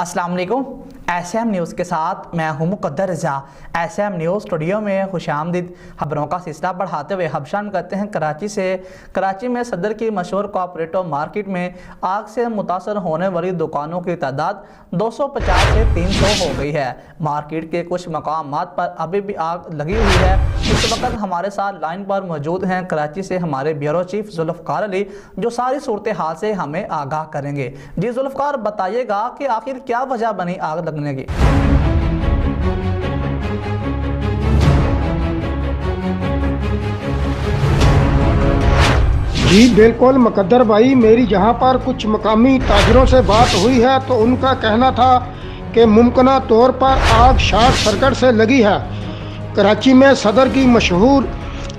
अस्सलाम वालेकुम। SM news के साथ मैं हूं मुकद्दर रज़ा। SM न्यूज़ स्टूडियो में खुशामदीद। खबरों का सिलसिला बढ़ाते हुए हबशान करते हैं कराची से। कराची में सदर की मशहूर कोऑपरेटिव मार्केट में आग से मुतासर होने वाली दुकानों की तादाद 250 से 300 हो गई है। मार्केट के कुछ मकामात पर अभी भी आग लगी हुई है। इस वक्त हमारे साथ लाइन पर मौजूद हैं कराची से हमारे ब्यूरो चीफ जुल्फ़कार अली, जो सारी सूरत हाल से हमें आगाह करेंगे। जी जुल्फ़कार, बताइएगा कि आखिर क्या वजह बनी आग लगने की? जी बिल्कुल मुकद्दर भाई, मेरी जहां पर कुछ मकामी ताजरों से बात हुई है तो उनका कहना था कि मुमकिना तौर पर आग शॉर्ट सर्किट से लगी है। कराची में सदर की मशहूर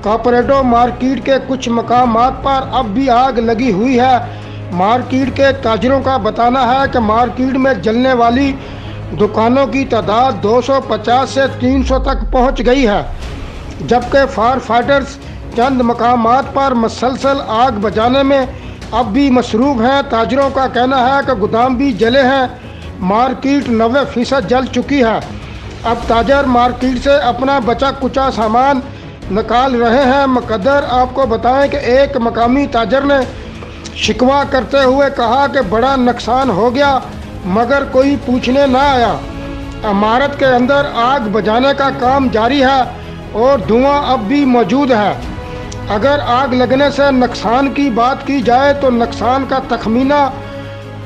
कोऑपरेटिव मार्केट के कुछ मकामात पर अब भी आग लगी हुई है। मार्केट के ताजरों का बताना है कि मार्केट में जलने वाली दुकानों की तादाद 250 से 300 तक पहुंच गई है, जबकि फायर फाइटर्स चंद मकामात पर मसलसल आग बुझाने में अब भी मसरूफ़ हैं। ताजरों का कहना है कि गोदाम भी जले हैं। मार्केट 90% जल चुकी है। अब ताजर मार्केट से अपना बचा कुचा सामान निकाल रहे हैं। मुकद्दर, आपको बताएं कि एक मकामी ताजर ने शिकवा करते हुए कहा कि बड़ा नुकसान हो गया मगर कोई पूछने ना आया। इमारत के अंदर आग बुझाने का काम जारी है और धुआं अब भी मौजूद है। अगर आग लगने से नुकसान की बात की जाए तो नुकसान का तखमीना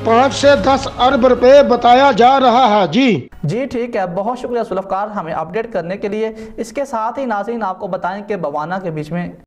5 से 10 अरब रुपए बताया जा रहा है। जी ठीक है, बहुत शुक्रिया जुल्फ़कार हमें अपडेट करने के लिए। इसके साथ ही नाज़रीन आपको बताएं कि बवाना के बीच में